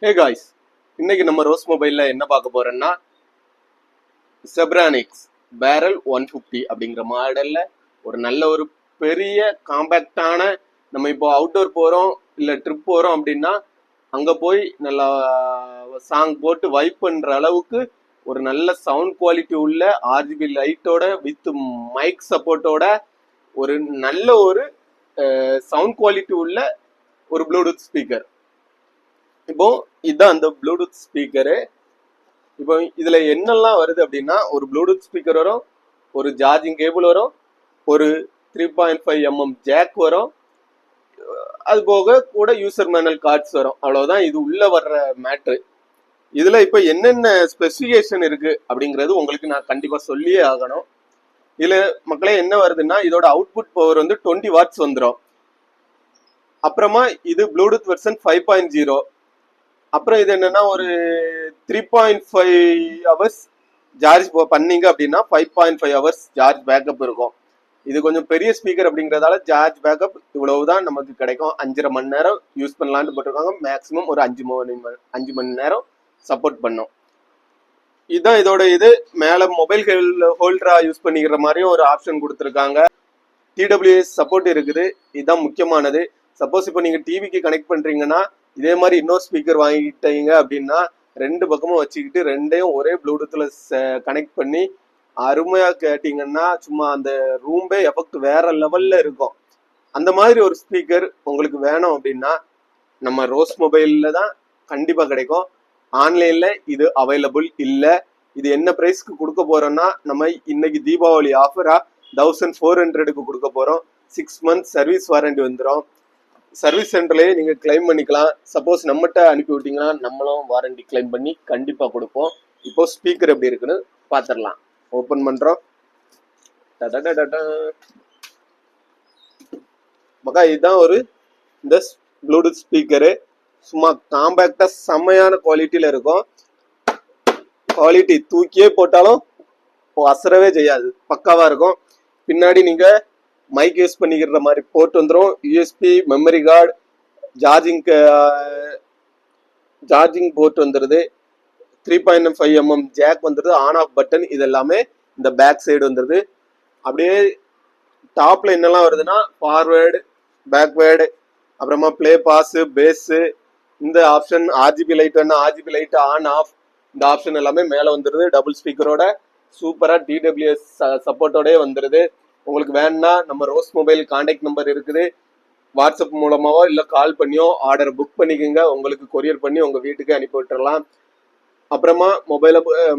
Hey guys, இன்னைக்கு நம்ம rose மொபைல்ல என்ன பார்க்க போறோம்னா செப்ரானிக்ஸ் பேரல் 150 அப்படிங்கிற மாடல்ல ஒரு நல்ல ஒரு பெரிய காம்பேக்டான, நம்ம இப்போ அவுட்டோர் போறோம் இல்ல ட்ரிப் போறோம் அப்படின்னா அங்க போய் நல்லா சாங் போட்டு வைப் பண்ற அளவுக்கு ஒரு நல்ல சவுண்ட் குவாலிட்டி உள்ள ஆர்ஜிபி லைட்டோட வித் மைக் சப்போர்ட்டோட ஒரு நல்ல ஒரு சவுண்ட் குவாலிட்டி உள்ள ஒரு ப்ளூடூத் ஸ்பீக்கர். இப்போ இதுதான் அந்த ப்ளூடூத் ஸ்பீக்கரு. இப்போ இதுல என்னெல்லாம் வருது அப்படின்னா, ஒரு ப்ளூடூத் ஸ்பீக்கர் வரும், ஒரு சார்ஜிங் கேபிள் வரும், ஒரு 3.5 ஜாக் வரும், அது போக கூட யூசர் மேனுவல் கார்ட்ஸ் வரும். அவ்வளவுதான் இது உள்ள வர்ற மேட்ரு. இதுல இப்போ என்னென்ன ஸ்பெசிஃபிகேஷன் இருக்கு அப்படிங்கிறது உங்களுக்கு நான் கண்டிப்பா சொல்லியே ஆகணும். இதுல மக்களே என்ன வருதுன்னா, இதோட அவுட்புட் பவர் வந்து 20 வாட்ஸ் வந்துடும். அப்புறமா இது ப்ளூடூத் வெர்ஷன் 5.0. அப்புறம் இது என்னன்னா, ஒரு 3.5 ஹவர்ஸ் சார்ஜ் பண்ணீங்க அப்படின்னா 5.5 ஹவர்ஸ் சார்ஜ் பேக்கப் இருக்கும். இது கொஞ்சம் பெரிய ஸ்பீக்கர் அப்படிங்கிறதால சார்ஜ் பேக்கப் இவ்வளவுதான் நமக்கு கிடைக்கும். 5.5 மணி நேரம் யூஸ் பண்ணலான்னு போட்டிருக்காங்க. மேக்ஸிமம் ஒரு 5 மணி நேரம் சப்போர்ட் பண்ணும். இதுதான் இதோட இது. மேல மொபைல் ஹோல்டரா யூஸ் பண்ணிக்கிற மாதிரியும் ஒரு ஆப்ஷன் கொடுத்துருக்காங்க. TWS சப்போர்ட் இருக்குது. இதுதான் முக்கியமானது. சப்போஸ் இப்போ நீங்க டிவிக்கு கனெக்ட் பண்றீங்கன்னா இதே மாதிரி இன்னொரு ஸ்பீக்கர் வாங்கிட்டீங்க அப்படின்னா ரெண்டு பக்கமும் வச்சுக்கிட்டு ரெண்டையும் ஒரே ப்ளூடூத்ல கனெக்ட் பண்ணி அருமையா கேட்டீங்கன்னா சும்மா அந்த ரூம்பே எஃபெக்ட் வேற லெவல்ல இருக்கும். அந்த மாதிரி ஒரு ஸ்பீக்கர் உங்களுக்கு வேணும் அப்படின்னா நம்ம ரோஸ் மொபைல்ல தான் கண்டிப்பா கிடைக்கும். ஆன்லைன்ல இது அவைலபிள் இல்லை. இது என்ன பிரைஸ்க்கு கொடுக்க போறோம்னா, நம்ம இன்னைக்கு தீபாவளி ஆஃபரா 1400க்கு கொடுக்க போறோம். 6 months சர்வீஸ் வாரண்டி வந்துடும். சர்வீஸ் சென்டர்லயே நீங்க கிளைம் பண்ணிக்கலாம். சப்போஸ் நம்மகிட்ட அனுப்பி விட்டீங்கன்னா நம்மளும் வாரண்டி கிளைம் பண்ணி கண்டிப்பா கொடுப்போம். இப்போ ஸ்பீக்கர் எப்படி இருக்குன்னு பாத்திரலாம். ஓபன் பண்றோம். மக்கா இதுதான் ஒரு இந்த ப்ளூடூத் ஸ்பீக்கரு. சும்மா காம்பேக்டா செம்மையான குவாலிட்டியில இருக்கும். குவாலிட்டி தூக்கியே போட்டாலும் அசரவே செய்யாது, பக்காவா இருக்கும். பின்னாடி நீங்க மைக் யூஸ் பண்ணிக்கிற மாதிரி போர்ட் வந்துடும். USB, memory card, charging port வந்துடுது. 3.5 ஜாக் வந்துடுது. ஆன் ஆஃப் பட்டன் இது எல்லாமே இந்த பேக் சைடு வந்துடுது. அப்படியே டாப்ல என்னெல்லாம் வருதுன்னா, ஃபார்வேர்டு, பேக்வேர்டு, அப்புறமா பிளே, பாஸ், பேஸ், இந்த ஆப்ஷன், ஆர்ஜிபி லைட் வேணா ஆர்ஜிபி லைட் ஆன் ஆஃப், இந்த ஆப்ஷன் எல்லாமே மேல வந்துடுது. டபுள் ஸ்பீக்கரோட சூப்பரா TWS சப்போர்ட்டோடய வந்துடுது. உங்களுக்கு வேணும்னா நம்ம ரோஸ் மொபைல் கான்டாக்ட் நம்பர் இருக்குது. வாட்ஸ்அப் மூலமாவோ இல்லை கால் பண்ணியோ ஆர்டர் புக் பண்ணிக்கோங்க. உங்களுக்கு கொரியர் பண்ணி உங்க வீட்டுக்கு அனுப்பி விட்டுறலாம். அப்புறமா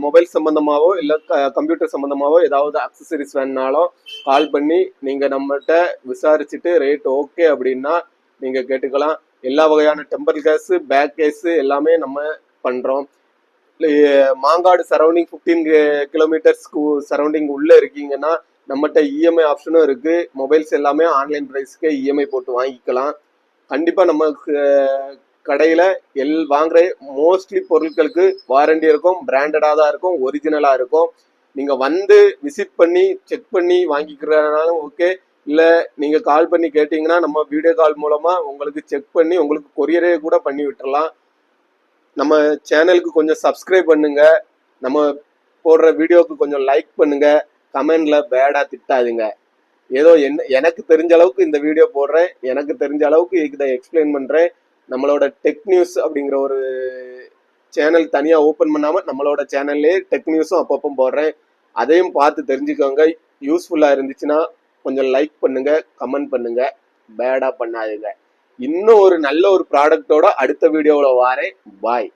மொபைல் சம்பந்தமாவோ இல்லை கம்ப்யூட்டர் சம்பந்தமாவோ ஏதாவது அக்சசரிஸ் வேணுனாலும் கால் பண்ணி நீங்க நம்மகிட்ட விசாரிச்சுட்டு ரேட் ஓகே அப்படின்னா நீங்க கேட்டுக்கலாம். எல்லா வகையான டெம்பர் கேஸ், பேக் கேஸ் எல்லாமே நம்ம பண்றோம். மாங்காடு சரௌண்டிங் 15 கிலோமீட்டர்ஸ்க்கு சரௌண்டிங் உள்ள இருக்கீங்கன்னா நம்மகிட்ட இஎம்ஐ ஆப்ஷனும் இருக்கு. மொபைல்ஸ் எல்லாமே ஆன்லைன் பிரைஸ்க்கு இஎம்ஐ போட்டு வாங்கிக்கலாம். கண்டிப்பா நமக்கு கடையில வாங்குற மோஸ்ட்லி பொருட்களுக்கு வாரண்டி இருக்கும். பிராண்டடா தான் இருக்கும், ஒரிஜினலா இருக்கும். நீங்க வந்து விசிட் பண்ணி செக் பண்ணி வாங்கிக்கிறனாலும் ஓகே, இல்ல நீங்க கால் பண்ணி கேட்டீங்கன்னா நம்ம வீடியோ கால் மூலமா உங்களுக்கு செக் பண்ணி உங்களுக்கு கொரியரே கூட பண்ணி விட்டுறலாம். நம்ம சேனலுக்கு கொஞ்சம் சப்ஸ்கிரைப் பண்ணுங்க. நம்ம போடுற வீடியோக்கு கொஞ்சம் லைக் பண்ணுங்க. கமெண்ட்ல பேடா திட்டாதுங்க. ஏதோ எனக்கு தெரிஞ்ச அளவுக்கு இந்த வீடியோ போடுறேன். எனக்கு தெரிஞ்ச அளவுக்கு இதை எக்ஸ்பிளைன் பண்றேன். நம்மளோட டெக் நியூஸ் அப்படிங்கிற ஒரு சேனல் தனியா ஓபன் பண்ணாம நம்மளோட சேனல்லே டெக் நியூஸும் அப்பப்போ போடுறேன். அதையும் பார்த்து தெரிஞ்சுக்கோங்க. யூஸ்ஃபுல்லா இருந்துச்சுன்னா கொஞ்சம் லைக் பண்ணுங்க, கமெண்ட் பண்ணுங்க, பேடா பண்ணாதுங்க. இன்னும் ஒரு நல்ல ஒரு ப்ராடக்டோட அடுத்த வீடியோவில் வாரேன். பாய்.